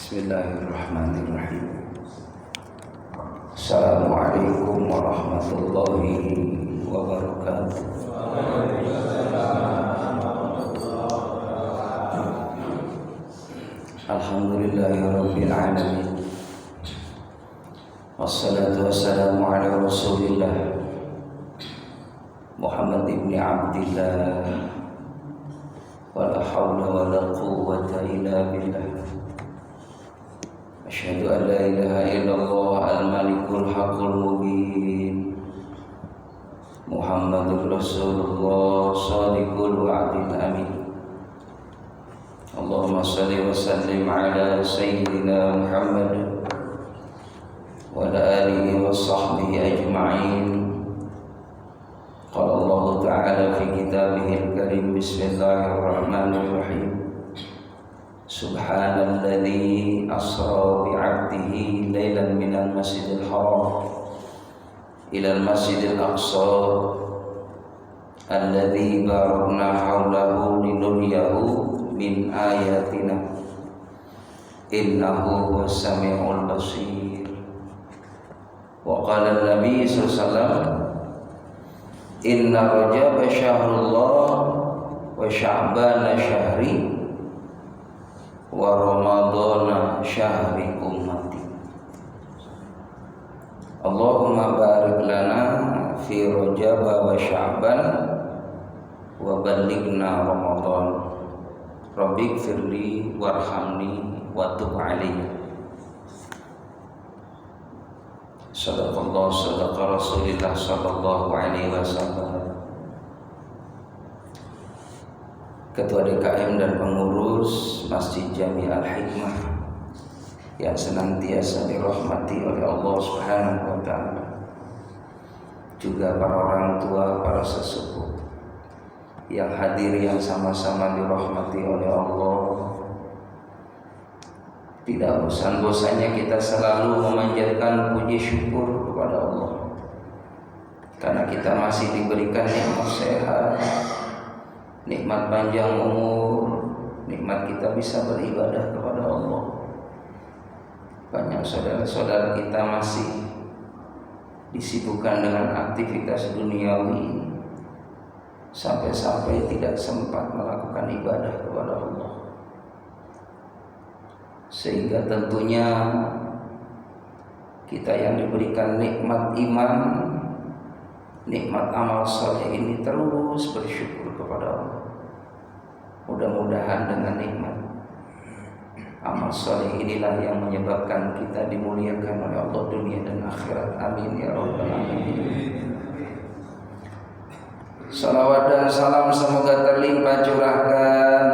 Bismillahirrahmanirrahim. Assalamualaikum warahmatullahi wabarakatuh. Alhamdulillahirabbil alamin. Wassalatu wassalamu ala Rasulillah Muhammad ibn Abdillah. Wala hawla wala quwwata illa billah. Asyhadu an la ilaha illallah al-malikul haqqul mubin. Muhammadur Rasulullah shadiqul wa'dil amin. Allahumma shalli wa sallim ala sayyidina Muhammad wa ala alihi wa sahbihi ajma'in. Qala Allah ta'ala fi kitabihil karim. Bismillahirrahmanirrahim. Subhanalladzi asra bi'abdihi lailan minal masjidil haram ilal masjidil aqsa alladzi barakna haulahu linuriyahu min ayatina innahu huwas samiul basir. Wa qala an-nabi sallallahu alaihi wasallam, inna rajaba syahrullah wa sya'bana syahri wa ramadhana syahri ummati. Allahumma barik lana fi rajab wa sya'ban wa ballighna ramadhan. Rabbighfirli warhamni wa tub alayya. Sadaqallah sadaqa Rasulillah sallallahu alaihi wasallam. Ketua DKM dan pengurus Masjid Jami Al-Hikmah yang senantiasa dirahmati oleh Allah Subhanahu wa taala, juga para orang tua, para sesepuh yang hadir yang sama-sama dirahmati oleh Allah. Tidak bosan-bosannya kita selalu memanjatkan puji syukur kepada Allah karena kita masih diberikan nikmat sehat, nikmat panjang umur, nikmat kita bisa beribadah kepada Allah. Banyak saudara-saudara kita masih disibukkan dengan aktivitas duniawi sampai-sampai tidak sempat melakukan ibadah kepada Allah. Sehingga tentunya kita yang diberikan nikmat iman, nikmat amal soleh ini terus bersyukur kepada Allah. Mudah-mudahan dengan nikmat amal soleh inilah yang menyebabkan kita dimuliakan oleh Allah dunia dan akhirat. Amin ya rabbal alamin. Salawat dan salam semoga terlimpah curahkan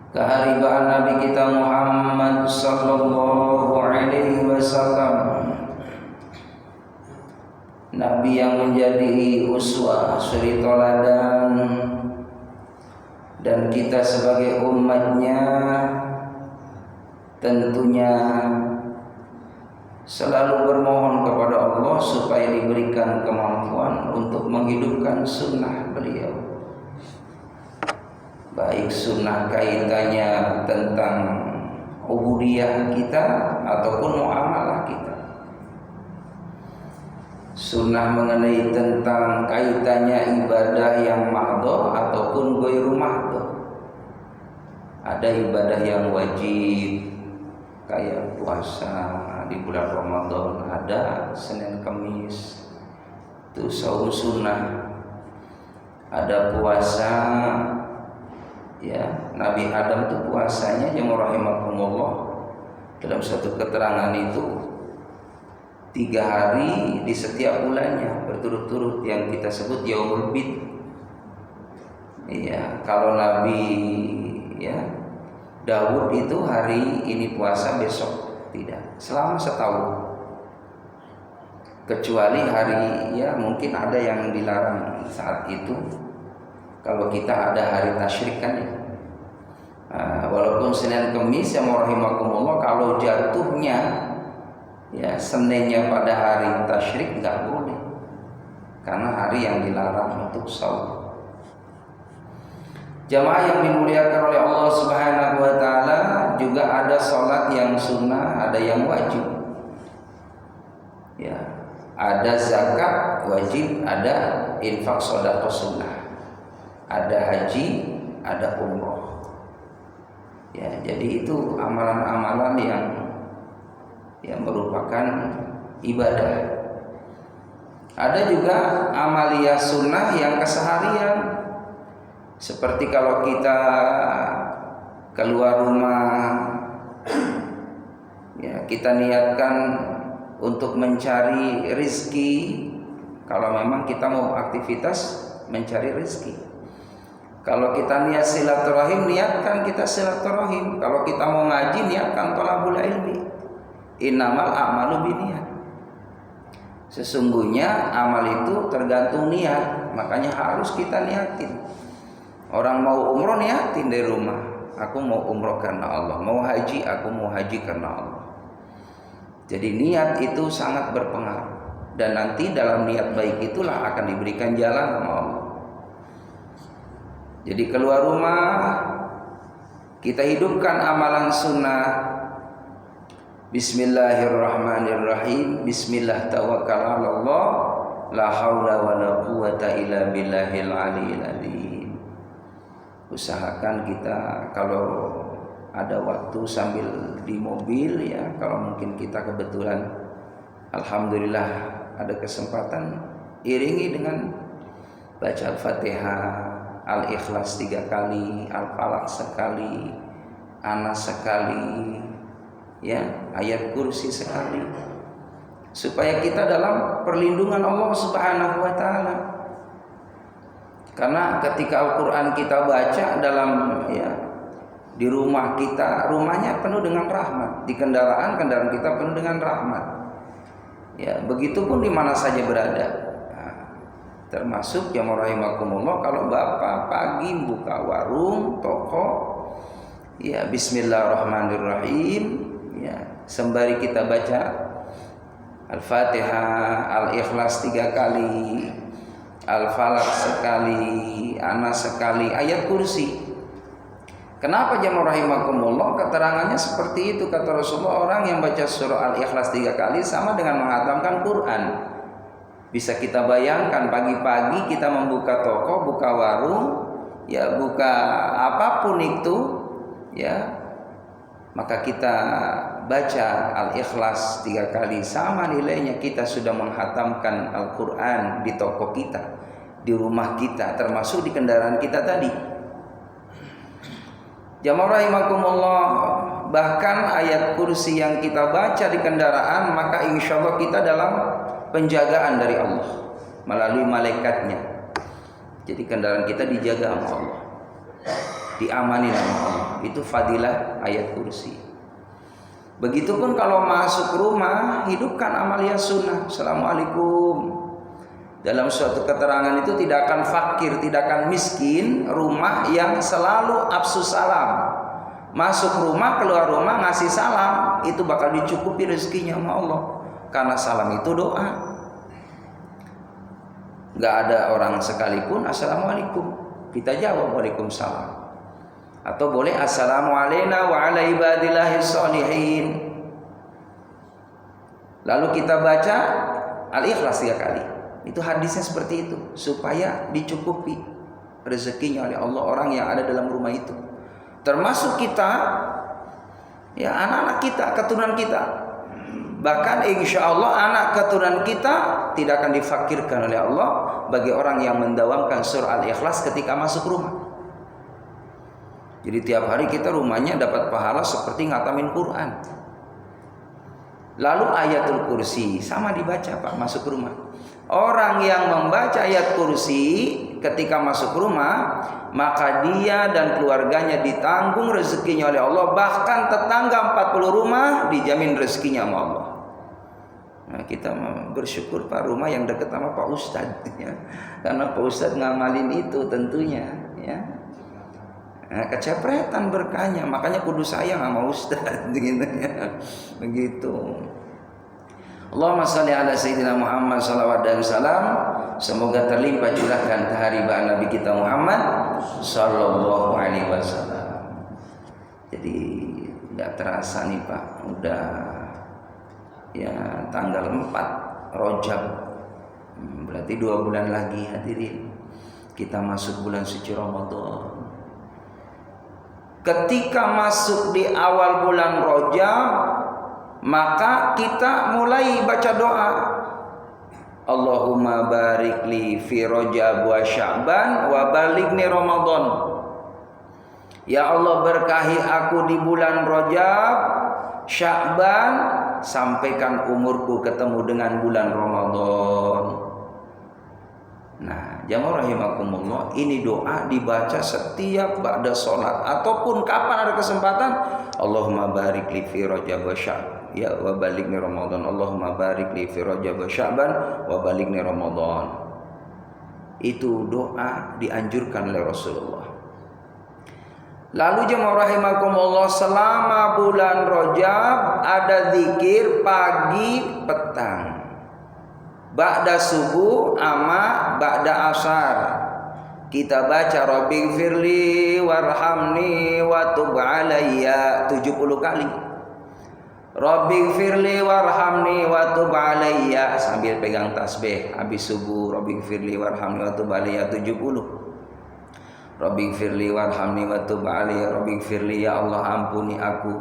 keharibaan Nabi kita Muhammad sallallahu alaihi wasallam, Nabi yang menjadi uswah suri toladan, dan kita sebagai umatnya tentunya selalu bermohon kepada Allah supaya diberikan kemampuan untuk menghidupkan sunnah beliau, baik sunnah kaitannya tentang ubudiyah kita ataupun muamalah kita, sunnah mengenai tentang kaitannya ibadah yang mahdhah ataupun ghairu mahdhah. Ada ibadah yang wajib kayak puasa di bulan Ramadan, ada Senin Kamis itu saum sunnah. Ada puasa ya, Nabi Adam itu puasanya yang rahimakumullah dalam satu keterangan itu 3 hari di setiap bulannya berturut-turut yang kita sebut Yaumul Bid. Iya, kalau Nabi ya Daud itu hari ini puasa, besok tidak, selama setahun. Kecuali hari ya mungkin ada yang dilarang saat itu. Kalau kita ada hari tasyrik kan ya. Walaupun Senin Kamis yang rahimakumullah, kalau jatuhnya ya Seninnya pada hari tasyrik enggak boleh, karena hari yang dilarang untuk saum. Jamaah yang dimuliakan oleh Allah Subhanahu wa taala, juga ada sholat yang sunnah, ada yang wajib. Ya, ada zakat wajib, ada infak sedekah sunnah, ada haji, ada umroh. Ya, jadi itu amalan-amalan yang merupakan ibadah. Ada juga amaliyah sunnah yang keseharian, seperti kalau kita keluar rumah, ya kita niatkan untuk mencari rizki. Kalau memang kita mau aktivitas mencari rizki. Kalau kita niat silaturahim, niatkan kita silaturahim. Kalau kita mau ngaji, niatkan thalabul ilmi. Innamal a'malu binniyat. Sesungguhnya amal itu tergantung niat, makanya harus kita niatin. Orang mau umroh niatin dari rumah, aku mau umroh karena Allah. Mau haji, aku mau haji karena Allah. Jadi niat itu sangat berpengaruh, dan nanti dalam niat baik itulah akan diberikan jalan sama Allah. Jadi keluar rumah, kita hidupkan amalan sunnah. Bismillahirrahmanirrahim. Bismillah tawakkal 'alallah, la haula wala quwata illa billahil aliyil azim. Usahakan kita kalau ada waktu sambil di mobil, ya kalau mungkin kita kebetulan alhamdulillah ada kesempatan, iringi dengan baca Al-Fatihah, Al-Ikhlas 3 kali, Al-Falaq sekali, Anas sekali, ya ayat kursi sekali, supaya kita dalam perlindungan Allah Subhanahu wa taala. Karena ketika Al-Qur'an kita baca dalam, ya di rumah kita, rumahnya penuh dengan rahmat, di kendaraan kita penuh dengan rahmat. Ya, begitupun di mana saja berada. Nah, termasuk yang rahimakumullah, kalau Bapak pagi buka warung, toko, ya bismillahirrahmanirrahim. Ya, sembari kita baca Al-Fatihah, Al-Ikhlas 3 kali, Al-Falaq sekali, Anas sekali, ayat kursi. Kenapa jamaah rahimakumullah? Keterangannya seperti itu, kata Rasulullah, orang yang baca surah Al-Ikhlas 3 kali sama dengan menghatamkan Quran. Bisa kita bayangkan pagi-pagi kita membuka toko, buka warung, ya buka apapun itu, ya maka kita baca Al-Ikhlas 3 kali, sama nilainya kita sudah menghatamkan Al-Quran di toko kita, di rumah kita, termasuk di kendaraan kita tadi. Jamaah rahimakumullah, bahkan ayat kursi yang kita baca di kendaraan, maka insya Allah kita dalam penjagaan dari Allah melalui malaikatnya. Jadi kendaraan kita dijaga sama Allah, diamani sama Allah. Itu fadilah ayat kursi. Begitupun kalau masuk rumah, hidupkan amalia sunnah. Assalamualaikum. Dalam suatu keterangan itu tidak akan fakir, tidak akan miskin rumah yang selalu absus salam. Masuk rumah, keluar rumah ngasih salam, itu bakal dicukupi rezekinya sama Allah. Karena salam itu doa. Gak ada orang sekalipun assalamualaikum, kita jawab waalaikumsalam. Atau boleh assalamu alayna wa ala ibadillahis sholihin. Lalu kita baca Al-Ikhlas 3 kali. Itu hadisnya seperti itu, supaya dicukupi rezekinya oleh Allah orang yang ada dalam rumah itu. Termasuk kita, ya anak-anak kita, keturunan kita. Bahkan insya Allah anak keturunan kita tidak akan difakirkan oleh Allah bagi orang yang mendawamkan surah Al-Ikhlas ketika masuk rumah. Jadi tiap hari kita rumahnya dapat pahala seperti ngatamin Quran. Lalu ayatul kursi sama dibaca Pak masuk rumah. Orang yang membaca ayat kursi ketika masuk rumah, maka dia dan keluarganya ditanggung rezekinya oleh Allah. Bahkan tetangga 40 rumah dijamin rezekinya sama Allah. Nah, kita bersyukur Pak rumah yang dekat sama Pak Ustadz, ya. Karena Pak Ustadz ngamalin itu tentunya, ya. Nah, kecepretan berkahnya, makanya kudu sayang sama Ustadz, gitu, ya. Begitu. Allahumma shalli ala sayyidina Muhammad salawat dan salam semoga terlimpah curahkan keharibaan Nabi kita Muhammad sallallahu alaihi wasallam. Jadi Nggak terasa nih Pak, udah ya tanggal 4 Rajab. Berarti 2 bulan lagi hadirin kita masuk bulan suci Ramadan. Ketika masuk di awal bulan Rajab, maka kita mulai baca doa. Allahumma barik li fi Rajab wa Sya'ban wa balighni Ramadan. Ya Allah, berkahi aku di bulan Rajab, Sya'ban, sampaikan umurku ketemu dengan bulan Ramadan. Nah, jamaah rahimakumullah, ini doa dibaca setiap ba'da sholat ataupun kapan ada kesempatan. Allahumma barik li fi Rajab wa Sya'ban ya wa balighni Ramadan. Allahumma barik li fi Rajab wa Sya'ban wa balighni Ramadan. Itu doa dianjurkan oleh Rasulullah. Lalu jemaah rahimakumullah, selama bulan Rajab ada zikir pagi petang, ba'da subuh ama ba'da asar. Kita baca Rabbighfirli warhamni wa tub alayya 70 kali. Rabbighfirli warhamni wa tub alayya sambil pegang tasbih habis subuh. Rabbighfirli warhamni wa tub alayya 70. Rabbighfirli warhamni wa tub alayya. Rabbighfirli, ya Allah ampuni aku,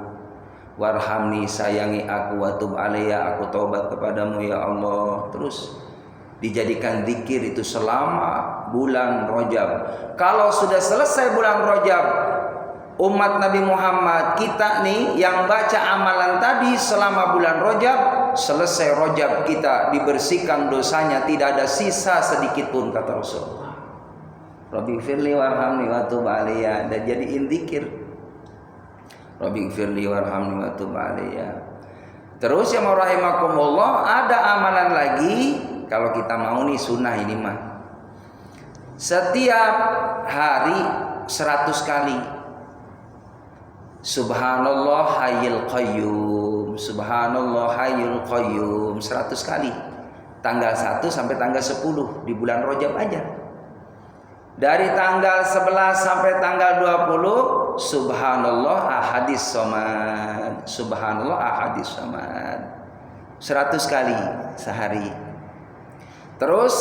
warhamni sayangi aku, wa tub alayya aku taubat kepadamu ya Allah. Terus dijadikan zikir itu selama bulan Rajab. Kalau sudah selesai bulan Rajab, umat Nabi Muhammad kita nih yang baca amalan tadi selama bulan Rajab, selesai Rajab kita dibersihkan dosanya, tidak ada sisa sedikit pun, kata Rasulullah. Rabbighfirli warhamni wa tub alayya, dan jadiin zikir Rabbighfirli warhamni wa tub alayya. Terus yang rahimakumullah, ada amalan lagi kalau kita mau nih, sunnah ini mah. Setiap hari 100 kali Subhanallah hayyul qayyum, Subhanallah hayyul qayyum 100 kali. Tanggal 1 sampai tanggal 10 di bulan Rajab aja. Dari tanggal 11 sampai tanggal 20 Subhanallah ahadis samad, Subhanallah ahadis samad 100 kali sehari. Terus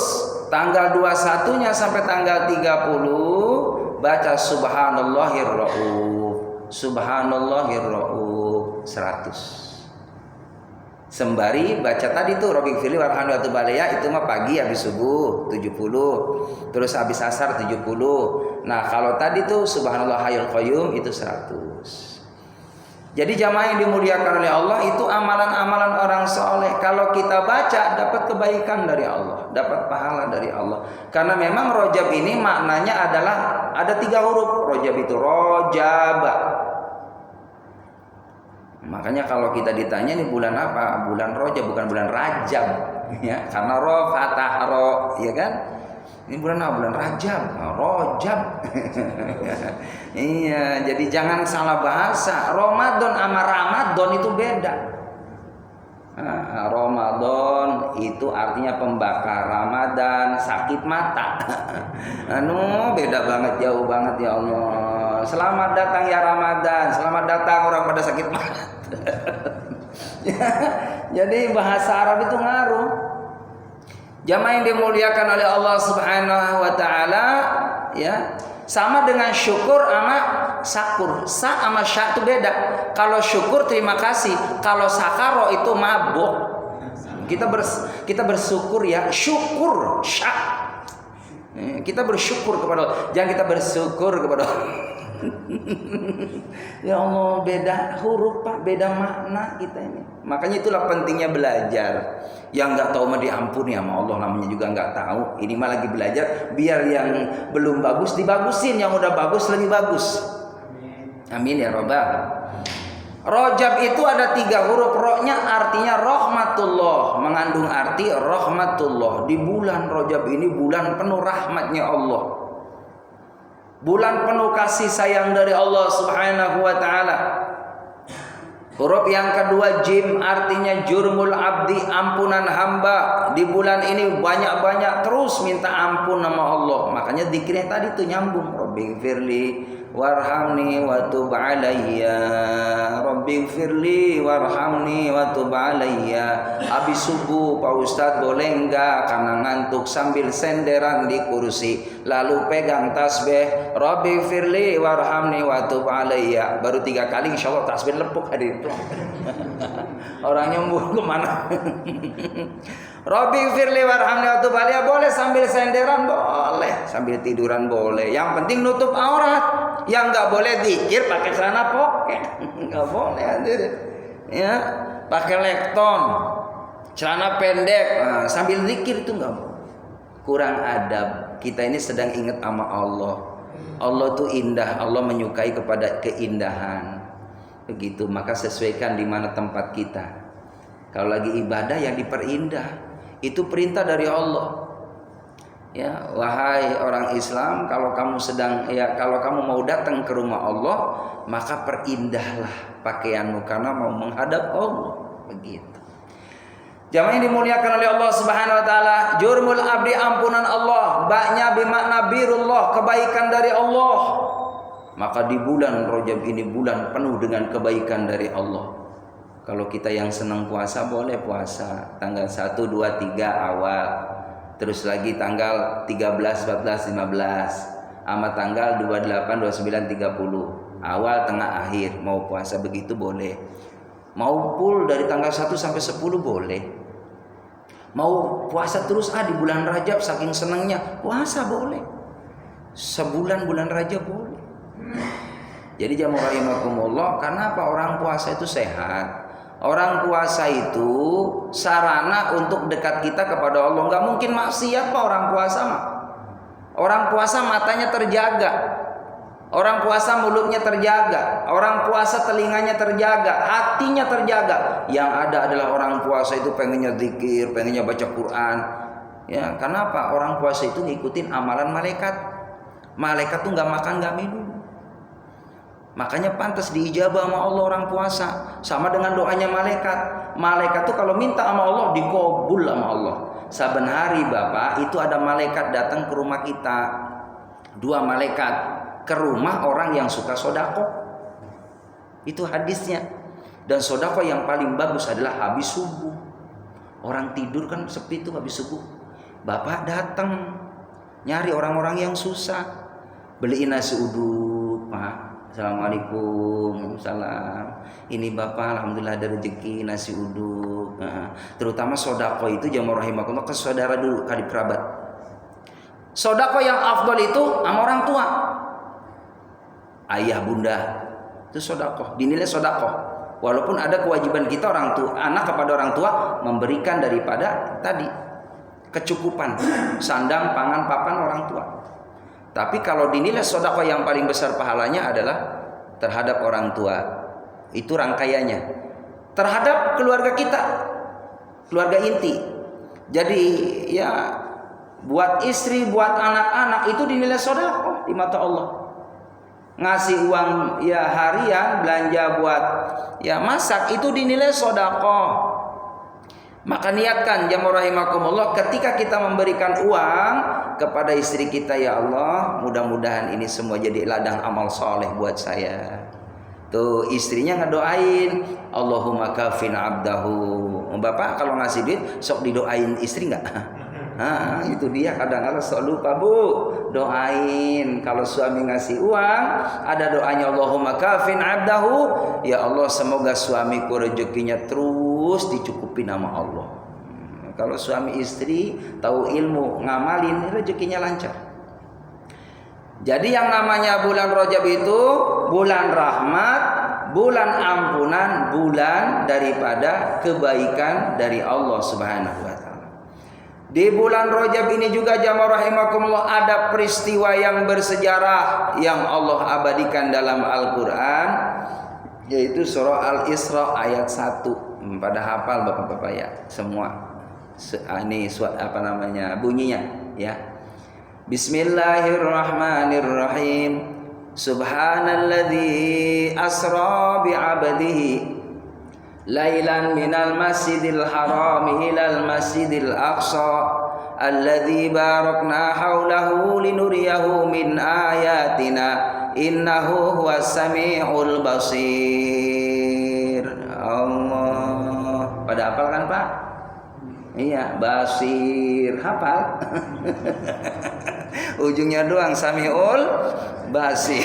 tanggal 21-nya sampai tanggal 30 baca Subhanallahir Rauf, Subhanallahir Rauf 100. Sembari baca tadi tuh Rabbighfirli warhamni wa tub alayya, itu mah pagi habis subuh 70, terus habis asar 70. Nah, kalau tadi tuh Subhanallah hayyul qayyum itu 100. Jadi jamaah yang dimuliakan oleh Allah, itu amalan-amalan orang soleh. Kalau kita baca dapat kebaikan dari Allah, dapat pahala dari Allah. Karena memang Rajab ini maknanya adalah ada 3 huruf. Rajab itu Rajab. Makanya kalau kita ditanya nih bulan apa? Bulan Rajab, bukan bulan Rajab, ya. Karena ro fathah ro, ya kan? Ini bulan apa? Bulan Rajab, Rajab. Iya, jadi jangan salah bahasa. Ramadan sama Ramadan itu beda. Nah, Ramadan itu artinya pembakar, Ramadan sakit mata. Beda banget, jauh banget ya Allah. Selamat datang ya Ramadan, selamat datang orang pada sakit mata. Jadi bahasa Arab itu ngaruh. Jamaah yang dimuliakan oleh Allah Subhanahu wa taala, ya. Sama dengan syukur sama sakur. Sa sama sya itu beda. Kalau syukur terima kasih, kalau sakaro itu mabuk. Kita bersyukur ya, syukur sya. Kita bersyukur kepada Allah. Jangan kita bersyukur kepada Allah. Ya Allah, beda huruf Pak, beda makna kita ini. Makanya itulah pentingnya belajar. Yang nggak tahu mah diampuni sama Allah, namanya juga nggak tahu. Ini mah lagi belajar biar yang belum bagus dibagusin, yang udah bagus lebih bagus. Amin ya Rabbal. Rajab itu ada 3 huruf, ro-nya artinya rahmatullah, mengandung arti rahmatullah. Di bulan Rajab ini bulan penuh rahmatnya Allah. Bulan penuh kasih sayang dari Allah Subhanahu wa taala. Huruf yang kedua jim, artinya jurmul abdi, ampunan hamba. Di bulan ini banyak-banyak terus minta ampun sama Allah. Makanya zikirnya tadi tuh nyambung. Rabbighfirli warhamni wa tub alayya, Rabbighfirli warhamni wa tub alayya. Habis subuh Pak Ustadz boleh enggak karena ngantuk sambil senderan di kursi lalu pegang tasbih Rabbighfirli warhamni wa tub alayya, baru 3 kali insyaallah tasbih lepuk hadir itu. Orang nyembuh kemana? Rabbighfirli warhamni wa tub alayya boleh sambil senderan, boleh sambil tiduran boleh, yang penting nutup aurat. Yang nggak boleh zikir pakai celana poket, nggak boleh hadir ya, pakai lekton, celana pendek, sambil zikir itu nggak boleh. Kurang adab. Kita ini sedang ingat sama Allah. Allah tuh indah, Allah menyukai kepada keindahan. Begitu, maka sesuaikan di mana tempat kita. Kalau lagi ibadah yang diperindah, itu perintah dari Allah. Ya, wahai orang Islam, kalau kamu mau datang ke rumah Allah, maka perindahlah pakaianmu karena mau menghadap Allah. Begitu. Jamaah yang dimuliakan oleh Allah Subhanahu wa taala, jurmul abdi ampunan Allah, ba'nya bimakna birullah, kebaikan dari Allah. Maka di bulan Rajab ini bulan penuh dengan kebaikan dari Allah. Kalau kita yang senang puasa boleh puasa tanggal 1, 2, 3 awal. Terus lagi tanggal 13, 14, 15 sama tanggal 28, 29, 30 awal, tengah, akhir. Mau puasa begitu boleh. Mau full dari tanggal 1 sampai 10 boleh. Mau puasa terus di bulan Rajab saking senangnya puasa boleh. Sebulan bulan Rajab boleh. Jadi jamaah rahimakumullah, kenapa orang puasa itu sehat? Orang puasa itu sarana untuk dekat kita kepada Allah. Gak mungkin maksiat Pak orang puasa mah. Orang puasa matanya terjaga, orang puasa mulutnya terjaga, orang puasa telinganya terjaga, hatinya terjaga. Yang ada adalah orang puasa itu pengennya zikir, pengennya baca Quran. Ya, kenapa? Orang puasa itu ngikutin amalan malaikat. Malaikat tuh gak makan gak minum. Makanya pantas diijabah sama Allah orang puasa. Sama dengan doanya malaikat. Malaikat tuh kalau minta sama Allah dikabul sama Allah. Saben hari Bapak itu ada malaikat datang ke rumah kita. 2 malaikat ke rumah orang yang suka sodako. Itu hadisnya. Dan sodako yang paling bagus adalah habis subuh. Orang tidur kan sepi itu habis subuh. Bapak datang nyari orang-orang yang susah. Beliin nasi uduk, Pak. Assalamualaikum, salam. Ini Bapak, alhamdulillah ada rezeki nasi uduk. Terutama sodako itu jamaah rahimakumullah ke saudara dulu, karib kerabat. Sodako yang afdal itu sama orang tua, ayah bunda, itu sodako, dinilai sodako. Walaupun ada kewajiban kita orang tua, anak kepada orang tua memberikan daripada tadi kecukupan, sandang, pangan, papan orang tua. Tapi kalau dinilai sedekah yang paling besar pahalanya adalah terhadap orang tua. Itu rangkaiannya. Terhadap keluarga kita, keluarga inti. Jadi ya buat istri, buat anak-anak itu dinilai sedekah di mata Allah. Ngasih uang ya harian, belanja buat ya masak itu dinilai sedekah. Maka niatkan jamaah rahimakumullah, ketika kita memberikan uang kepada istri kita, ya Allah, mudah-mudahan ini semua jadi ladang amal soleh buat saya. Tuh istrinya ngedoain, Allahumma kafin abdahu. Bapak kalau ngasih duit sok didoain istri nggak? Itu dia kadang-kadang sok lupa Bu, doain. Kalau suami ngasih uang ada doanya Allahumma kafin abdahu, ya Allah semoga suamiku rezekinya terus dicukupi nama Allah. Kalau suami istri tahu ilmu ngamalin rezekinya lancar. Jadi yang namanya bulan Rajab itu bulan rahmat, bulan ampunan, bulan daripada kebaikan dari Allah Subhanahu wa taala. Di bulan Rajab ini juga jamaah rahimakumullah ada peristiwa yang bersejarah yang Allah abadikan dalam Al-Qur'an, yaitu surah Al-Isra ayat 1. Pada hafal Bapak-bapak ya semua. Ini apa namanya bunyinya ya. Bismillahirrahmanirrahim. Subhanalladzi asra bi'abdihi lailan minal masjidil harami ilal masjidil aqsa alladzi barakna haulahu linuriyahu min ayatina innahu huwas samiul basir. Allah. Pada hafal kan Pak? Iya, basir, hafal. Ujungnya doang samiul basir.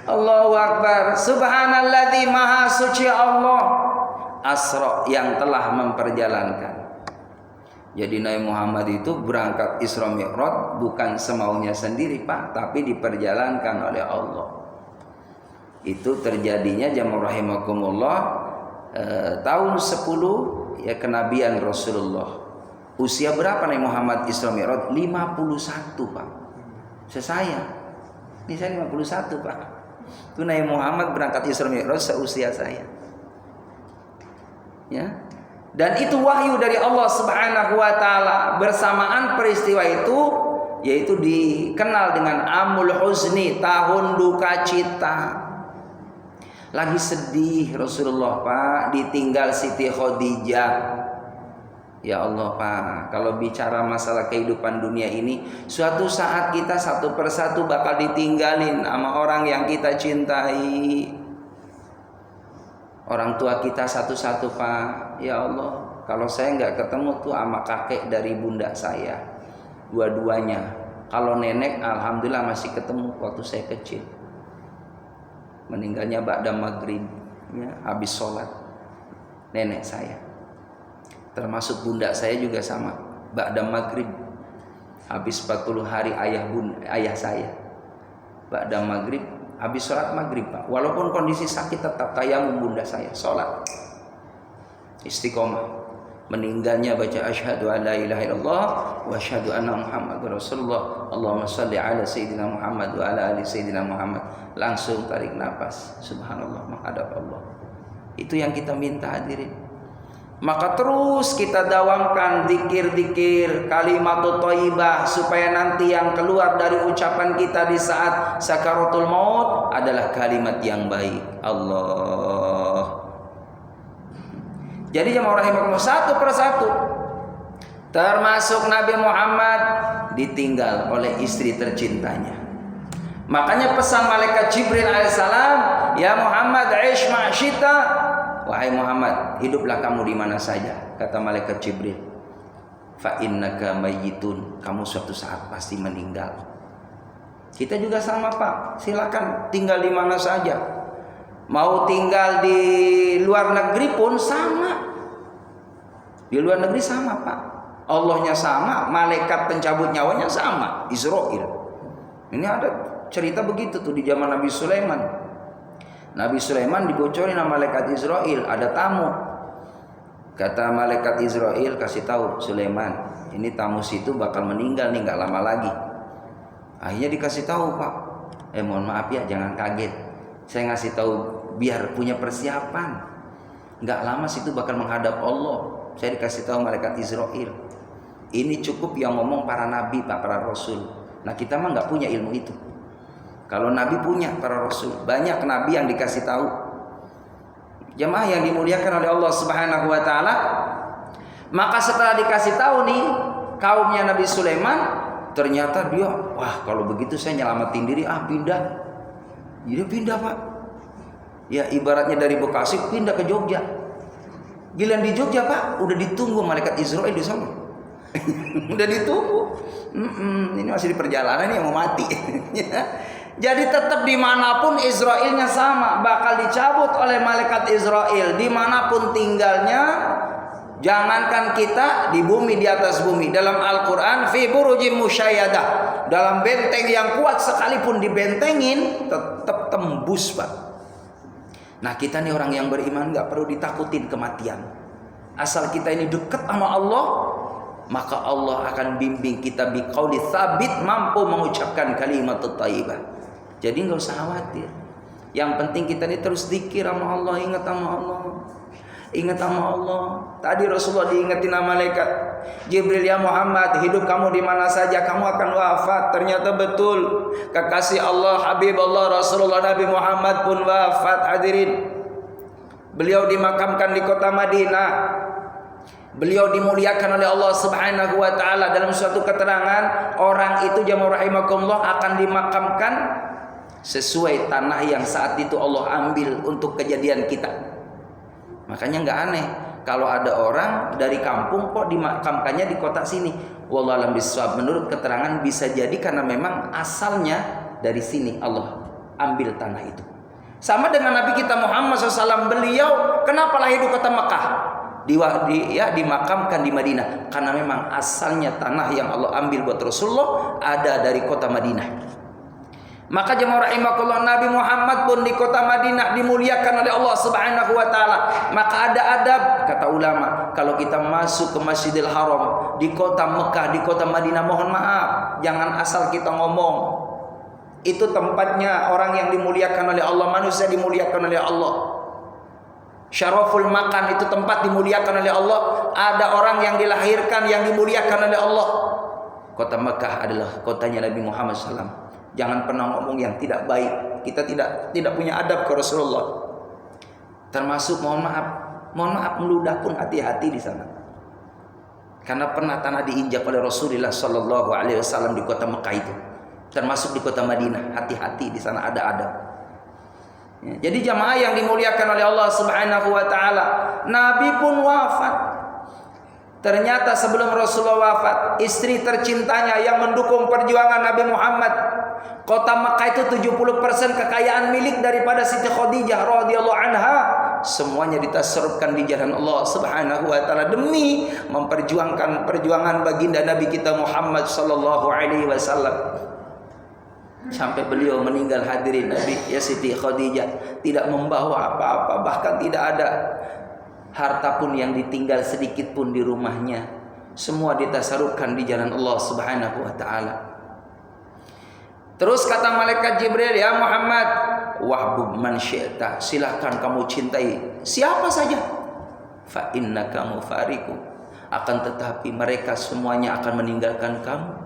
Allahu Akbar. Subhanalladzi, maha suci Allah, asra, yang telah memperjalankan. Jadi Nabi Muhammad itu berangkat Isra Mi'raj bukan semaunya sendiri Pak, tapi diperjalankan oleh Allah. Itu terjadinya jamaah rahimakumullah tahun 10 ya kenabian Rasulullah. Usia berapa Nabi Muhammad Isra Mi'raj? 51 Pak. Saya ini saya 51 Pak. Itu Nabi Muhammad berangkat Isra Mi'raj seusia saya. Ya. Dan itu wahyu dari Allah Subhanahu wa taala. Bersamaan peristiwa itu, yaitu dikenal dengan Amul Huzni, tahun duka cita. Lagi sedih Rasulullah Pak, ditinggal Siti Khadijah. Ya Allah Pak, kalau bicara masalah kehidupan dunia ini, suatu saat kita satu persatu bakal ditinggalin sama orang yang kita cintai. Orang tua kita satu-satu Pak. Ya Allah, kalau saya nggak ketemu tuh sama kakek dari bunda saya, dua-duanya. Kalau nenek alhamdulillah masih ketemu waktu saya kecil. Meninggalnya ba'da maghrib ya, habis sholat nenek saya. Termasuk bunda saya juga sama, ba'da maghrib, habis 40 hari ayah saya. Ba'da maghrib, habis sholat maghrib Pak. Walaupun kondisi sakit tetap tayamum bunda saya, sholat istiqomah. Meninggalnya baca asyhadu an la ilaha illallah wa asyhadu anna muhammadar rasulullah. Allahumma shalli ala sayyidina Muhammad wa ala ali sayyidina Muhammad. Langsung tarik nafas, subhanallah, menghadap Allah. Itu yang kita minta hadirin. Maka terus kita dawamkan zikir-zikir kalimatut thayyibah, supaya nanti yang keluar dari ucapan kita di saat sakaratul maut adalah kalimat yang baik. Allah. Jadi jemaah rahimakumullah, satu persatu termasuk Nabi Muhammad ditinggal oleh istri tercintanya. Makanya pesan malaikat Jibril alaihissalam, ya Muhammad aish ma'syita. Wahai Muhammad, hiduplah kamu di mana saja, kata malaikat Jibril. Fa innaka mayyitun, kamu suatu saat pasti meninggal. Kita juga sama Pak, silakan tinggal di mana saja. Mau tinggal di luar negeri pun sama. Di luar negeri sama Pak. Allahnya sama, malaikat pencabut nyawanya sama, Israel. Ini ada cerita begitu tuh di zaman Nabi Sulaiman. Nabi Sulaiman dibocorin sama malaikat Israel, ada tamu. Kata malaikat Israel, kasih tahu Sulaiman, ini tamu situ bakal meninggal nih, nggak lama lagi. Akhirnya dikasih tahu Pak. Mohon maaf ya, jangan kaget. Saya ngasih tahu biar punya persiapan. Nggak lama situ bakal menghadap Allah. Saya dikasih tahu malaikat Israel. Ini cukup yang ngomong para nabi Pak, para rasul. Nah kita mah nggak punya ilmu itu. Kalau nabi punya, para rasul, banyak nabi yang dikasih tahu. Jemaah yang dimuliakan oleh Allah Subhanahu wa taala. Maka setelah dikasih tahu nih kaumnya Nabi Sulaiman, ternyata dia, wah kalau begitu saya nyelamatin diri, pindah. Jadi pindah Pak. Ya ibaratnya dari Bekasi pindah ke Jogja. Giliran di Jogja Pak, udah ditunggu malaikat Israel di sana. Udah ditunggu. Ini masih di perjalanan nih, yang mau mati. Jadi tetap dimanapun Israelnya sama, bakal dicabut oleh malaikat Israel dimanapun tinggalnya. Jangankan kita di bumi, di atas bumi. Dalam Al-Quran, fi burujim musyayadah, dalam benteng yang kuat sekalipun dibentengin tetap tembus Pak. Nah kita nih orang yang beriman gak perlu ditakutin kematian. Asal kita ini dekat sama Allah, maka Allah akan bimbing kita biqauli tsabit, mampu mengucapkan kalimat thayyibah. Jadi nggak usah khawatir. Yang penting kita ini terus zikir sama Allah, ingat sama Allah, ingat sama Allah. Tadi Rasulullah diingetin sama malaikat Jibril, ya Muhammad, hidup kamu di mana saja kamu akan wafat. Ternyata betul, kekasih Allah, Habib Allah, Rasulullah Nabi Muhammad pun wafat hadirin. Beliau dimakamkan di kota Madinah. Beliau dimuliakan oleh Allah Subhanahu wa taala. Dalam suatu keterangan, orang itu jamaah rahimakumullah akan dimakamkan sesuai tanah yang saat itu Allah ambil untuk kejadian kita. Makanya nggak aneh kalau ada orang dari kampung kok dimakamkannya di kota sini. Wallahu a'lam bishawab. Menurut keterangan bisa jadi karena memang asalnya dari sini Allah ambil tanah itu. Sama dengan Nabi kita Muhammad SAW, beliau kenapa lahir di kota Mekah? Dimakamkan di Madinah karena memang asalnya tanah yang Allah ambil buat Rasulullah ada dari kota Madinah. Maka jemaah rahimakumullah, Nabi Muhammad pun di kota Madinah dimuliakan oleh Allah Subhanahu wa taala. Maka ada adab, kata ulama, kalau kita masuk ke Masjidil Haram di kota Mekah, di kota Madinah, mohon maaf, jangan asal kita ngomong. Itu tempatnya orang yang dimuliakan oleh Allah, manusia dimuliakan oleh Allah. Syaraful makan, itu tempat dimuliakan oleh Allah. Ada orang yang dilahirkan yang dimuliakan oleh Allah. Kota Mekah adalah kotanya Nabi Muhammad SAW. Jangan pernah ngomong yang tidak baik. Kita tidak punya adab ke Rasulullah. Termasuk mohon maaf meludah pun hati-hati di sana. Karena pernah tanah diinjak oleh Rasulullah Sallallahu Alaihi Wasallam di kota Mekah itu. Termasuk di kota Madinah, hati-hati di sana ada adab. Ya, jadi jamaah yang dimuliakan oleh Allah Subhanahu wa taala, Nabi pun wafat. Ternyata sebelum Rasulullah wafat, istri tercintanya yang mendukung perjuangan Nabi Muhammad, kota Makkah itu 70% kekayaan milik daripada Siti Khadijah radhiyallahu anha, semuanya ditasarrufkan di jalan Allah Subhanahu wa taala demi memperjuangkan perjuangan baginda Nabi kita Muhammad sallallahu alaihi wasallam. Sampai beliau meninggal hadirin Nabi ya Siti Khadijah tidak membawa apa-apa, bahkan tidak ada harta pun yang ditinggal sedikit pun di rumahnya. Semua ditasarrufkan di jalan Allah Subhanahu wa taala. Terus kata malaikat Jibril, ya Muhammad, wahbub man syi'ta, silahkan kamu cintai siapa saja. Fa innaka mufariqu, akan tetapi mereka semuanya akan meninggalkan kamu.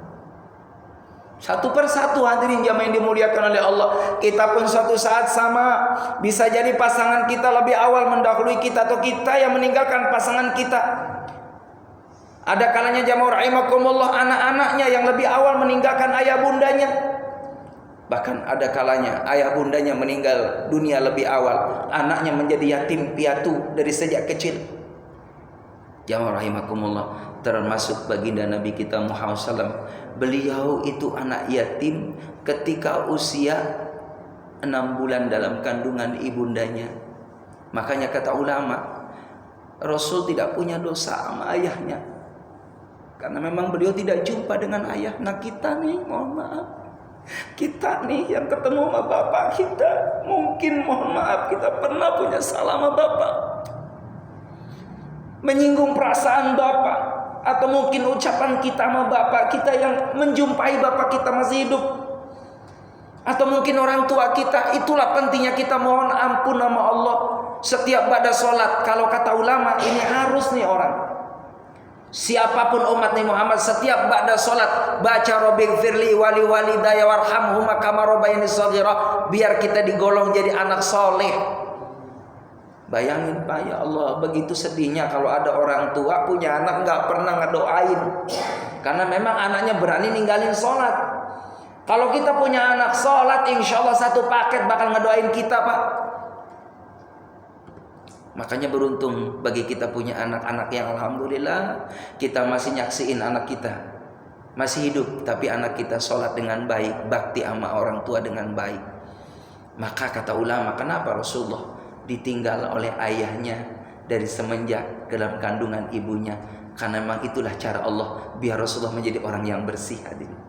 Satu persatu hadirin jamaah yang dimuliakan oleh Allah. Kita pun suatu saat sama, bisa jadi pasangan kita lebih awal mendahului kita, atau kita yang meninggalkan pasangan kita. Ada kalanya jamaah rahimakumullah, anak-anaknya yang lebih awal meninggalkan ayah bundanya. Bahkan ada kalanya ayah bundanya meninggal dunia lebih awal, anaknya menjadi yatim piatu dari sejak kecil. Jamaah rahimakumullah, termasuk baginda Nabi kita Muhammad SAW. Beliau itu anak yatim ketika usia 6 bulan dalam kandungan ibundanya. Makanya kata ulama, Rasul tidak punya dosa sama ayahnya, karena memang beliau tidak jumpa dengan ayah. Nah kita nih, mohon maaf, kita nih yang ketemu sama bapak kita, mungkin mohon maaf kita pernah punya salah sama bapak, menyinggung perasaan bapak, atau mungkin ucapan kita sama bapak kita yang menjumpai bapak kita masih hidup, atau mungkin orang tua kita. Itulah pentingnya kita mohon ampun sama Allah setiap pada sholat. Kalau kata ulama, ini harus nih orang, siapapun umat Nabi Muhammad, setiap pada sholat baca Rabbighfirli wali walidayya warhamhuma kama rabbayani shaghira, biar kita digolong jadi anak soleh. Bayangin Pak, ya Allah, begitu sedihnya kalau ada orang tua punya anak nggak pernah ngedoain, karena memang anaknya berani ninggalin sholat. Kalau kita punya anak sholat, insya Allah satu paket bakal ngedoain kita Pak. Makanya beruntung bagi kita punya anak-anak yang alhamdulillah kita masih nyaksiin anak kita masih hidup, tapi anak kita sholat dengan baik, bakti sama orang tua dengan baik. Maka kata ulama, kenapa Rasulullah ditinggal oleh ayahnya dari semenjak dalam kandungan ibunya? Karena memang itulah cara Allah biar Rasulullah menjadi orang yang bersih hadirin.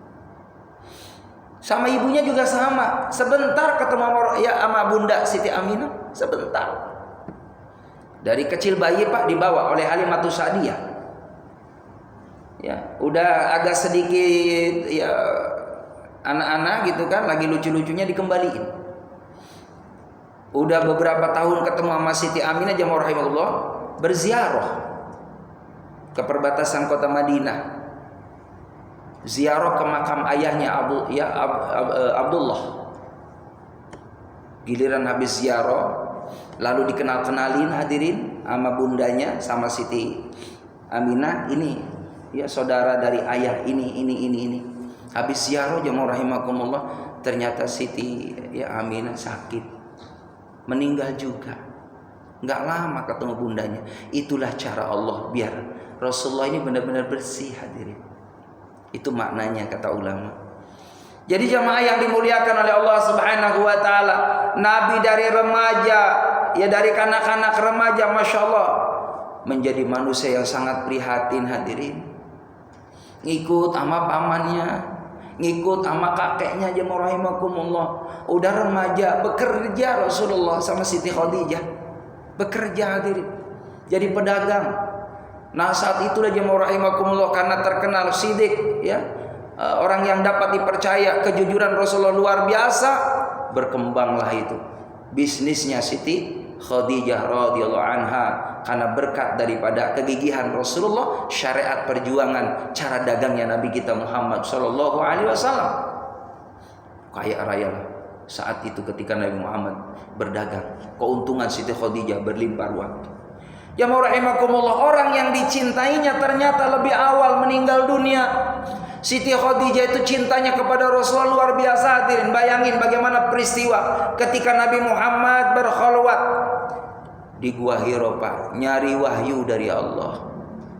Sama ibunya juga sama, sebentar ketemu sama bunda Siti Aminah, sebentar. Dari kecil bayi Pak dibawa oleh Halimatus Sa'diyah. Ya, udah agak sedikit ya anak-anak gitu kan, lagi lucu-lucunya dikembaliin. Udah beberapa tahun ketemu sama Siti Aminah jamaah rahimahullah, berziarah ke perbatasan kota Madinah, ziarah ke makam ayahnya Abdullah. Giliran habis ziarah, lalu dikenal-kenalin hadirin sama bundanya, sama Siti Aminah ini ya saudara dari ayah ini. Habis ziarah jemaah rahimakumullah, ternyata Siti ya Aminah sakit, meninggal juga. Nggak lama ketemu bundanya. Itulah cara Allah biar Rasulullah ini benar-benar bersih, hadirin. Itu maknanya kata ulama. Jadi jamaah yang dimuliakan oleh Allah Subhanahu wa taala, Nabi dari remaja, ya dari kanak-kanak remaja, Masya Allah, menjadi manusia yang sangat prihatin, hadirin. Ngikut sama pamannya, ngikut sama kakeknya, jemaah rahimakumullah. Udah remaja, bekerja Rasulullah sama Siti Khadijah. Bekerja, hadirin. Jadi pedagang. Nah saat itulah jemaah rahimakumullah, karena terkenal sidik, ya, orang yang dapat dipercaya, kejujuran Rasulullah luar biasa, berkembanglah itu bisnisnya Siti Khadijah radhiyallahu anha, karena berkat daripada kegigihan Rasulullah, syariat perjuangan, cara dagangnya Nabi kita Muhammad sallallahu alaihi wasallam. Kaya raya saat itu ketika Nabi Muhammad berdagang, keuntungan Siti Khadijah berlimpah ruah. Ya rahimakumullah, orang yang dicintainya ternyata lebih awal meninggal dunia. Siti Khadijah itu cintanya kepada Rasulullah luar biasa, hadirin. Bayangin bagaimana peristiwa ketika Nabi Muhammad berkhalwat di Gua Hira, Pak, nyari wahyu dari Allah,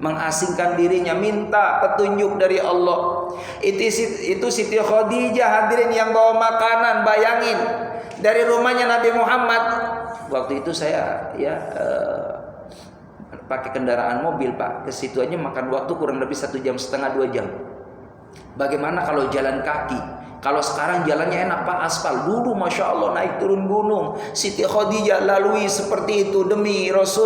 mengasingkan dirinya, minta petunjuk dari Allah. Itu Siti Khadijah, hadirin, yang bawa makanan. Bayangin dari rumahnya Nabi Muhammad. Waktu itu saya pakai kendaraan mobil, Pak, ke situ aja makan waktu kurang lebih 1,5 jam, 2 jam. Bagaimana kalau jalan kaki? Kalau sekarang jalannya enak, Pak, aspal. Dulu Masya Allah naik turun gunung, Siti Khadijah lalui seperti itu demi Rasul.